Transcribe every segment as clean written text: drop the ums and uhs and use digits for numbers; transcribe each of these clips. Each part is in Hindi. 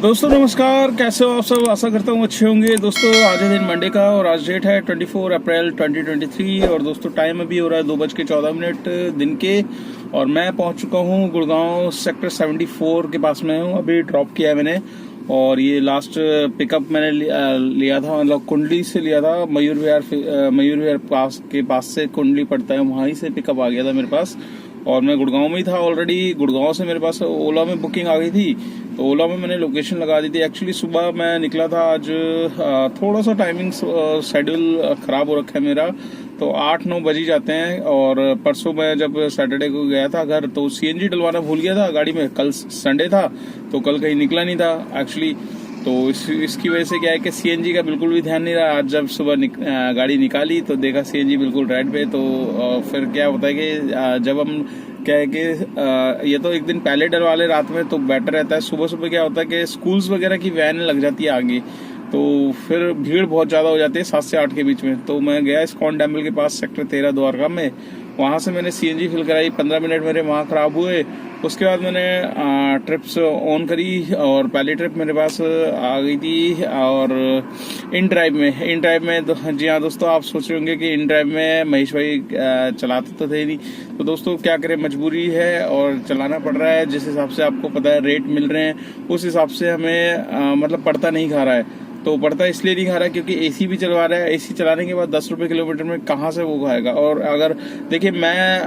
दोस्तों नमस्कार, कैसे हो आप सब। आशा करता हूँ अच्छे होंगे। दोस्तों आज है दिन मंडे का और आज डेट है 24 अप्रैल 2023 और दोस्तों टाइम अभी हो रहा है 2:14 दिन के। और मैं पहुंच चुका हूँ गुड़गांव सेक्टर 74 के पास में हूँ। अभी ड्रॉप किया है मैंने और ये लास्ट पिकअप मैंने लिया था, मतलब कुंडली से लिया था। मयूर विहार पास से कुंडली पड़ता है, वहीं से पिकअप आ गया था मेरे पास। और मैं गुड़गांव में ही था ऑलरेडी। गुड़गांव से मेरे पास ओला में बुकिंग आ गई थी, तो ओला में मैंने लोकेशन लगा दी थी। एक्चुअली सुबह मैं निकला था आज, थोड़ा सा टाइमिंग शेड्यूल खराब हो रखा है मेरा, तो 8-9 बज ही जाते हैं। और परसों मैं जब सैटरडे को गया था घर, तो सीएनजी डलवाना भूल गया था गाड़ी में। कल संडे था तो कल कहीं निकला नहीं था एक्चुअली। तो इसकी वजह से क्या है कि सीएनजी का बिल्कुल भी ध्यान नहीं रहा। आज जब सुबह गाड़ी निकाली तो देखा सीएनजी बिल्कुल रेड पे। तो फिर क्या होता है कि जब हम क्या है कि ये तो एक दिन पहले डलवा ले रात में तो बेटर रहता है। सुबह सुबह क्या होता है कि स्कूल्स वगैरह की वैन लग जाती है आगे, तो फिर भीड़ बहुत ज्यादा हो जाती है 7 से 8 के बीच में। तो मैं गया इस्कॉन टेम्पल के पास सेक्टर 13 द्वारका में, वहां से मैंने सीएनजी फिल कराई। 15 मिनट मेरे वहां खराब हुए। उसके बाद मैंने ट्रिप्स ऑन करी और पहली ट्रिप मेरे पास आ गई थी। और इन ड्राइव में तो जी हाँ दोस्तों, आप सोच रहे होंगे कि इन ड्राइव में महेश भाई चलाते तो थे नहीं। तो दोस्तों क्या करें, मजबूरी है और चलाना पड़ रहा है। जिस हिसाब से आपको पता है रेट मिल रहे हैं, उस हिसाब से हमें मतलब पड़ता नहीं खा रहा है। तो पड़ता इसलिए नहीं खा रहा है क्योंकि एसी भी चलवा रहा है। एसी चलाने के बाद 10 रुपए किलोमीटर में कहाँ से वो खाएगा। और अगर देखिए, मैं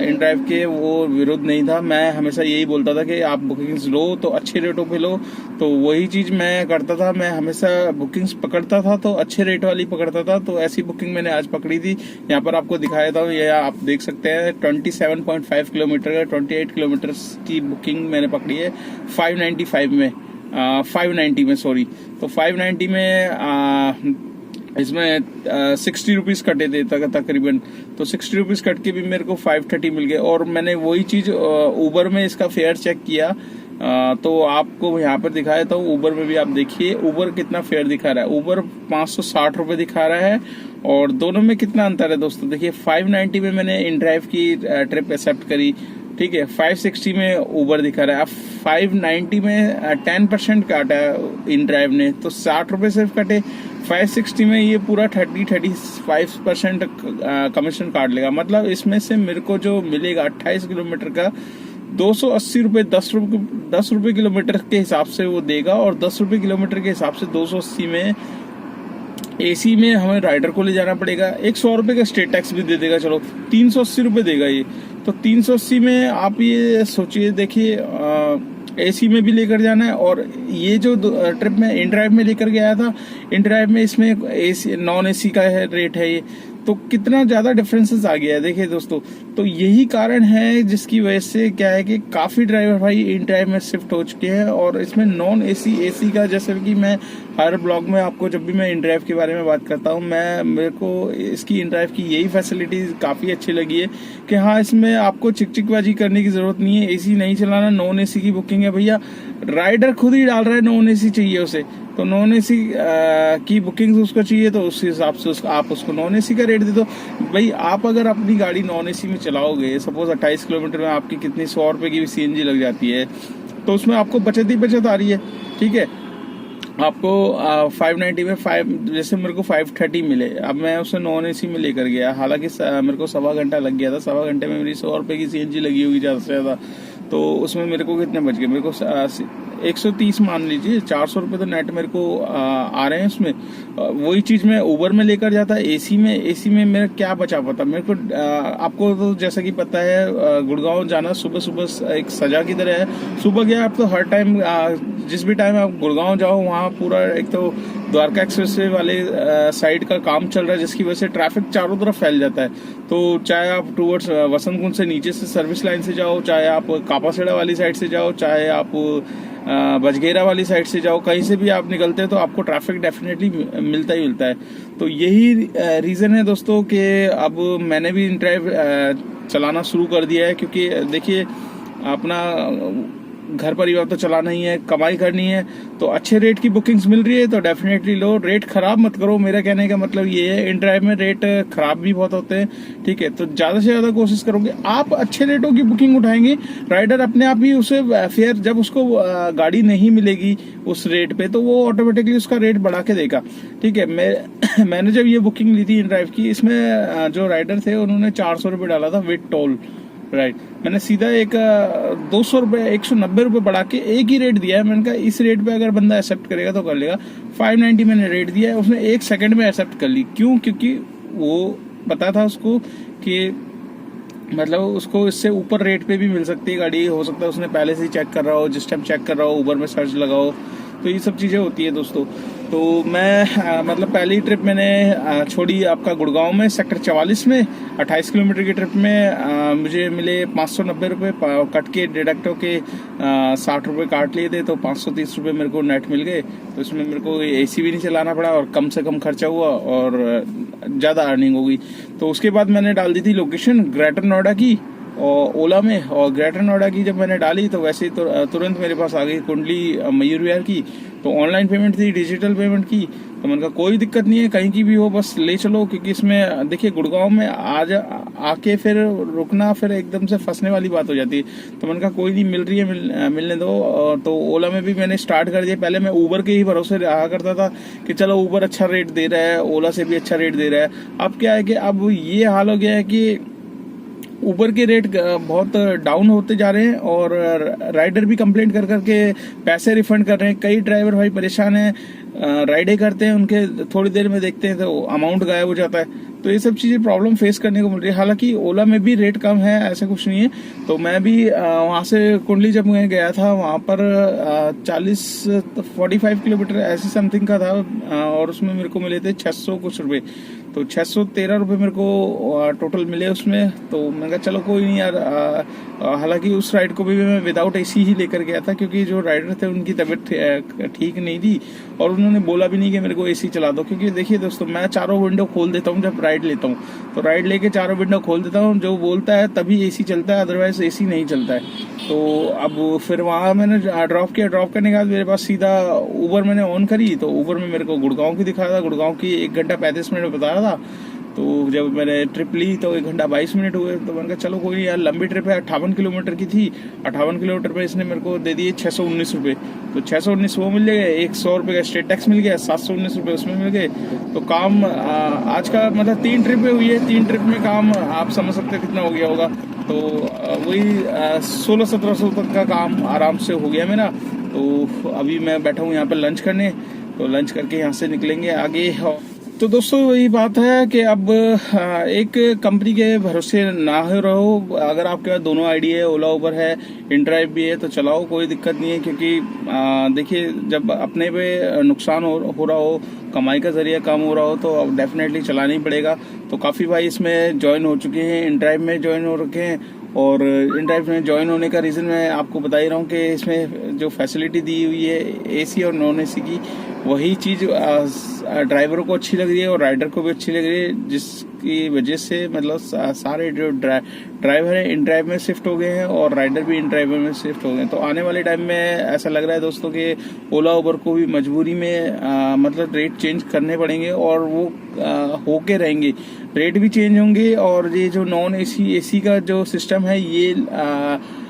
इन ड्राइव के वो विरुद्ध नहीं था। मैं हमेशा यही बोलता था कि आप बुकिंग्स लो तो अच्छे रेटों पे लो। तो वही चीज मैं करता था। मैं हमेशा बुकिंग्स पकड़ता था तो अच्छे रेट वाली पकड़ता था। तो ऐसी बुकिंग मैंने आज पकड़ी थी। यहाँ पर आपको दिखाया था, ये आप देख सकते हैं 27.5 किलोमीटर का 28 किलोमीटर की बुकिंग मैंने पकड़ी है 590 में सॉरी। तो 590 में इसमें 60 रुपीज कटे थे तकरीबन। तो 60 रुपीज कट के भी मेरे को 530 मिल गए। और मैंने वही चीज उबर में इसका फेयर चेक किया, तो आपको यहाँ पर दिखाया था। उबर में भी आप देखिए उबर कितना फेयर दिखा रहा है। उबर 560 रुपए दिखा रहा है और दोनों में कितना अंतर है दोस्तों। देखिए 590 में मैंने इन ड्राइव की ट्रिप एक्सेप्ट करी, ठीक है। 560 में उबर दिखा रहा है। अब 590 में 10% काटा है इन ड्राइव ने, तो 60 रुपए सिर्फ कटे। 560 में ये पूरा 35% कमीशन काट लेगा। मतलब इसमें से मेरे को जो मिलेगा 28 किलोमीटर का 280 रुपए 10 रुपए किलोमीटर के हिसाब से वो देगा। और 10 रुपए किलोमीटर के हिसाब से 280 में एसी में हमें राइडर को ले जाना पड़ेगा। 100 रुपए का स्टेट टैक्स भी दे देगा, चलो 380 रुपए देगा ये। तो 380 में आप ये सोचिए, देखिए एसी में भी लेकर जाना है। और ये जो ट्रिप में इन ड्राइव में लेकर गया था, इन ड्राइव में इसमें एसी नॉन एसी का है रेट है ये, तो कितना ज्यादा डिफरेंसेस आ गया है देखिए दोस्तों। तो यही कारण है जिसकी वजह से क्या है कि काफी ड्राइवर भाई इन ड्राइव में शिफ्ट हो चुके हैं। और इसमें नॉन एसी एसी का, जैसे कि मैं हर ब्लॉग में आपको जब भी मैं इन ड्राइव के बारे में बात करता हूँ, मेरे को इसकी इन ड्राइव की यही फैसिलिटीज काफी अच्छी लगी है कि हाँ, इसमें आपको चिकचिकबाजी करने की जरूरत नहीं है। एसी नहीं चलाना, नॉन एसी की बुकिंग है भैया। राइडर खुद ही डाल रहा है नॉन एसी चाहिए उसे, तो नॉन एसी की बुकिंग उसको चाहिए, तो उस हिसाब से आप उसको नॉन एसी का रेट दे दो भाई। आप अगर अपनी गाड़ी नॉन एसी में चलाओगे, सपोज 28 किलोमीटर में आपकी कितनी 100 रुपए की भी सीएनजी लग जाती है, तो उसमें आपको बचत ही बचत आ रही है, ठीक है। आपको 590 में जैसे मेरे को 530 मिले। अब मैं उसे नॉन एसी में लेकर गया, हालांकि मेरे को 1.25 घंटा लग गया था। 1.25 घंटे में मेरी 100 रुपए की सीएनजी लगी होगी ज्यादा से ज्यादा। तो उसमें मेरे को कितने बच गए, मेरे को 130 मान लीजिए। 400 रुपए तो नेट मेरे को आ रहे हैं उसमें। वही चीज मैं उबर में लेकर जाता एसी में मेरा क्या बचा पाता मेरे को। आपको तो जैसा कि पता है, गुड़गांव जाना सुबह सुबह एक सजा की तरह है। सुबह गया आप तो हर टाइम, जिस भी टाइम आप गुड़गांव जाओ, वहाँ पूरा एक तो द्वारका एक्सप्रेसवे वाले साइड का काम चल रहा है, जिसकी वजह से ट्रैफिक चारों तरफ फैल जाता है। तो चाहे आप टूवर्ड्स वसंत कुंज से नीचे से सर्विस लाइन से जाओ, चाहे आप कापासेड़ा वाली साइड से जाओ, चाहे आप बजगेरा वाली साइड से जाओ, कहीं से भी आप निकलते हैं तो आपको ट्रैफिक डेफिनेटली मिलता ही मिलता है। तो यही रीजन है दोस्तों कि अब मैंने भी ड्राइव चलाना शुरू कर दिया है। क्योंकि देखिए अपना घर परिवार तो चलाना ही है, कमाई करनी है, तो अच्छे रेट की बुकिंग्स मिल रही है तो डेफिनेटली लो। रेट खराब मत करो, मेरा कहने का मतलब ये है। इन ड्राइव में रेट खराब भी बहुत होते हैं, ठीक है। तो ज्यादा से ज्यादा कोशिश करोगे आप अच्छे रेटों की बुकिंग उठाएंगे, राइडर अपने आप ही उसे फेयर, जब उसको गाड़ी नहीं मिलेगी उस रेट पे तो वो ऑटोमेटिकली उसका रेट बढ़ा के देगा, ठीक है। मैंने जब ये बुकिंग ली थी इन ड्राइव की, इसमें जो राइडर थे उन्होंने 400 रुपये डाला था विद टोल, राइट। मैंने सीधा एक 200 रुपये 190 रुपये बढ़ा के एक ही रेट दिया है। मैंने कहा इस रेट पे अगर बंदा एक्सेप्ट करेगा तो कर लेगा। 590 मैंने रेट दिया है, उसने 1 सेकंड में एक्सेप्ट कर ली। क्यों? क्योंकि वो पता था उसको कि मतलब उसको इससे ऊपर रेट पे भी मिल सकती है गाड़ी, हो सकता है उसने पहले से ही चेक कर रहा हो, जिस टाइम चेक कर रहा हो ऊबर में सर्च लगाओ, तो ये सब चीज़ें होती है दोस्तों। तो मैं मतलब पहली ट्रिप मैंने छोड़ी आपका गुड़गांव में सेक्टर 44 में 28 किलोमीटर की ट्रिप में मुझे मिले 590 रुपये कट के, डिडक्ट के 60 रुपये काट लिए थे, तो 530 रुपये मेरे को नेट मिल गए। तो इसमें मेरे को एसी भी नहीं चलाना पड़ा और कम से कम खर्चा हुआ और ज़्यादा अर्निंग होगी। तो उसके बाद मैंने डाल दी थी लोकेशन ग्रेटर नोएडा की और ओला में, और ग्रेटर नोएडा की जब मैंने डाली तो वैसे ही तुरंत मेरे पास आ गई कुंडली मयूर विहार की। तो ऑनलाइन पेमेंट थी, डिजिटल पेमेंट की, तो मैंने कहा कोई दिक्कत नहीं है, कहीं की भी हो बस ले चलो। क्योंकि इसमें देखिए गुड़गांव में आके फिर रुकना फिर एकदम से फंसने वाली बात हो जाती है। तो मैंने कहा कोई नहीं, मिल रही है मिलने दो। तो ओला में भी मैंने स्टार्ट कर दिया। पहले मैं ऊबर के ही भरोसे रहा करता था कि चलो ऊबर अच्छा रेट दे रहा है, ओला से भी अच्छा रेट दे रहा है। अब क्या है कि अब ये हाल हो गया है कि ऊबर के रेट बहुत डाउन होते जा रहे हैं और राइडर भी कंप्लेंट कर करके पैसे रिफंड कर रहे हैं। कई ड्राइवर भाई परेशान हैं, राइडें करते हैं, उनके थोड़ी देर में देखते हैं तो अमाउंट गायब हो जाता है। तो ये सब चीज़ें प्रॉब्लम फेस करने को मिल रही है। हालांकि ओला में भी रेट कम है, ऐसा कुछ नहीं है। तो मैं भी वहाँ से कुंडली जब मैं गया था वहाँ पर 45 किलोमीटर ऐसी समथिंग का था और उसमें मेरे को मिले थे 600 कुछ रुपये। तो 613 रुपये मेरे को टोटल मिले उसमें। तो मैंने कहा चलो कोई नहीं यार। हालांकि उस राइड को भी मैं विदाउट एसी ही लेकर गया था क्योंकि जो राइडर थे उनकी तबीयत ठीक नहीं थी और उन्होंने बोला भी नहीं कि मेरे को एसी चला दो। क्योंकि देखिए दोस्तों, मैं चारों विंडो खोल देता हूँ जब राइड लेता हूँ, तो राइड लेके चारों विंडो खोल देता हूँ, जो बोलता है तभी एसी चलता है, अदरवाइज एसी नहीं चलता है। तो अब फिर वहाँ मैंने ड्रॉप किया। ड्रॉप करने के बाद मेरे पास सीधा ऊबर मैंने ऑन करी, तो ऊबर में मेरे को गुड़गांव की दिखा रहा था। गुड़गांव की 1 घंटा 35 मिनट बता रहा था। तो जब मैंने ट्रिप ली तो 1 घंटा 22 मिनट हुए। तो मैंने कहा चलो कोई यार, लंबी ट्रिप है, 58 किलोमीटर की थी। 58 किलोमीटर पे इसने मेरे को दे दिए 619 रुपये। तो 619 वो मिल गए, 100 रुपये का स्टेट टैक्स मिल गया, 719 रुपये उसमें मिल गए। तो काम आज का मतलब 3 ट्रिपें हुई है। 3 ट्रिप में काम आप समझ सकते हैं कितना हो गया होगा। तो वही 1600-1700 तक का काम आराम से हो गया मेरा। तो अभी मैं बैठा हूँ यहाँ पर लंच करने, तो लंच करके यहाँ से निकलेंगे आगे। तो दोस्तों वही बात है कि अब एक कंपनी के भरोसे ना हो रहो। अगर आपके पास दोनों आईडी है, ओला उबर है, इनड्राइव भी है, तो चलाओ, कोई दिक्कत नहीं है। क्योंकि देखिए जब अपने पे नुकसान हो रहा हो, कमाई का जरिया कम हो रहा हो, तो अब डेफिनेटली चलाना ही पड़ेगा। तो काफ़ी भाई इसमें ज्वाइन हो चुके हैं, इनड्राइव में ज्वाइन हो रखे हैं। और इनड्राइव में ज्वाइन होने का रीज़न मैं आपको बता ही रहा हूँ कि इसमें जो फैसिलिटी दी हुई है एसी और नॉन एसी की, वही चीज़ ड्राइवरों को अच्छी लग रही है और राइडर को भी अच्छी लग रही है, जिसकी वजह से मतलब सारे जो ड्राइवर हैं इन ड्राइव में शिफ्ट हो गए हैं और राइडर भी इन ड्राइवर में शिफ्ट हो गए हैं। तो आने वाले टाइम में ऐसा लग रहा है दोस्तों कि ओला उबर को भी मजबूरी में मतलब रेट चेंज करने पड़ेंगे और वो होके रहेंगे, रेट भी चेंज होंगे। और ये जो नॉन एसी का जो सिस्टम है ये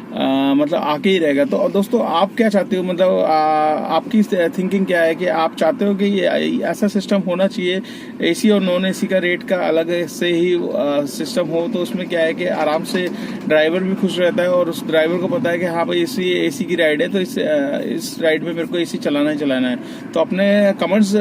मतलब आके ही रहेगा। तो दोस्तों आप क्या चाहते हो, मतलब आपकी थिंकिंग क्या है कि आप चाहते हो कि ये ऐसा सिस्टम होना चाहिए, एसी और नॉन एसी का रेट का अलग से ही सिस्टम हो। तो उसमें क्या है कि आराम से ड्राइवर भी खुश रहता है और उस ड्राइवर को पता है कि हाँ भाई एसी की राइड है, तो इस राइड में मेरे को एसी चलाना ही चलाना है। तो अपने कमेंट्स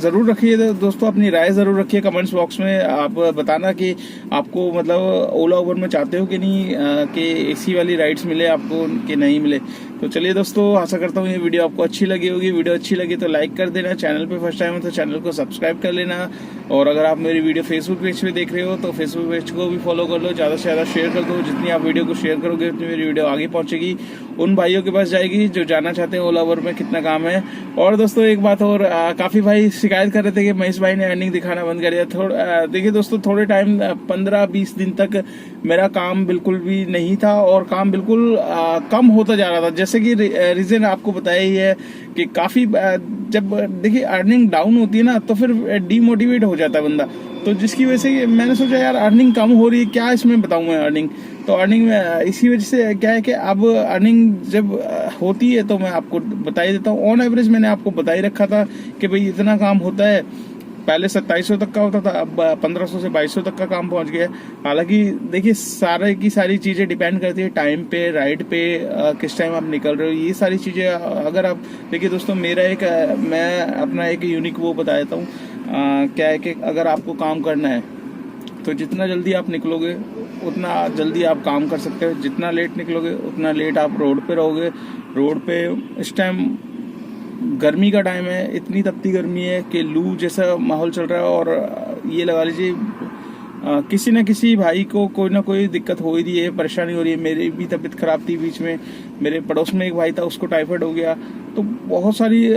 ज़रूर रखिए दोस्तों, अपनी राय ज़रूर रखिए कमेंट्स बॉक्स में। आप बताना कि आपको मतलब ओला उबर में चाहते हो कि नहीं कि एसी वाली राइड्स मिले आपको कि नहीं मिले। तो चलिए दोस्तों, आशा करता हूँ ये वीडियो आपको अच्छी लगी होगी। वीडियो अच्छी लगी तो लाइक कर देना, चैनल पे फर्स्ट टाइम है तो चैनल को सब्सक्राइब कर लेना। और अगर आप मेरी वीडियो फेसबुक पेज पे देख रहे हो तो फेसबुक पेज को भी फॉलो कर लो, ज़्यादा से ज़्यादा शेयर कर दो। जितनी आप वीडियो को शेयर करोगे उतनी मेरी वीडियो आगे पहुँचेगी, उन भाइयों के पास जाएगी जो जानना चाहते हैं ओला उबर में कितना काम है। और दोस्तों एक बात और, काफ़ी भाई शिकायत कर रहे थे कि महेश भाई ने अर्निंग दिखाना बंद कर दिया। देखिए दोस्तों, थोड़े टाइम 15-20 दिन तक मेरा काम बिल्कुल भी नहीं था और काम बिल्कुल कम होता जा रहा था। जैसे जैसे कि रीजन आपको बताया ही है कि काफी जब देखिए अर्निंग डाउन होती है ना तो फिर डीमोटिवेट हो जाता है बंदा। तो जिसकी वजह से मैंने सोचा यार अर्निंग कम हो रही है, क्या इसमें बताऊं मैं अर्निंग। तो अर्निंग में इसी वजह से क्या है कि अब अर्निंग जब होती है तो मैं आपको बता ही देता हूँ। ऑन एवरेज मैंने आपको बता ही रखा था कि भाई इतना काम होता है। पहले 2700 तक का होता था, अब 1500 से 2200 तक का काम पहुंच गया। हालांकि देखिए सारे की सारी चीजें डिपेंड करती है टाइम पे, राइड पे, किस टाइम आप निकल रहे हो, ये सारी चीजें। अगर आप देखिए दोस्तों, मैं अपना एक यूनिक वो बता देता हूँ। क्या है कि अगर आपको काम करना है तो जितना जल्दी आप निकलोगे उतना जल्दी आप काम कर सकते हो, जितना लेट निकलोगे उतना लेट आप रोड पे रहोगे। रोड पे इस टाइम गर्मी का टाइम है, इतनी तपती गर्मी है कि लू जैसा माहौल चल रहा है। और ये लगा लीजिए किसी न किसी भाई को कोई ना कोई दिक्कत हो ही रही है, परेशानी हो रही है। मेरी भी तबीयत खराब थी बीच में, मेरे पड़ोस में एक भाई था उसको टाइफाइड हो गया। तो बहुत सारी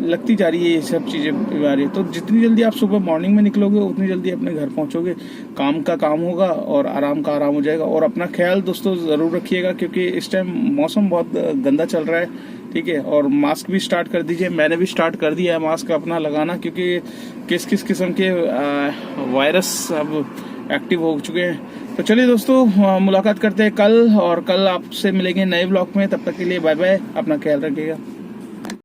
लगती जा रही है ये सब चीज़ें बीमारी। तो जितनी जल्दी आप सुबह मॉर्निंग में निकलोगे उतनी जल्दी अपने घर पहुंचोगे, काम का काम होगा और आराम का आराम हो जाएगा। और अपना ख्याल दोस्तों ज़रूर रखिएगा क्योंकि इस टाइम मौसम बहुत गंदा चल रहा है, ठीक है। और मास्क भी स्टार्ट कर दीजिए, मैंने भी स्टार्ट कर दिया है मास्क अपना लगाना, क्योंकि किस किस किस्म के वायरस अब एक्टिव हो चुके हैं। तो चलिए दोस्तों, मुलाकात करते हैं कल, और कल आपसे मिलेंगे नए ब्लॉग में। तब तक के लिए बाय बाय, अपना ख्याल रखिएगा।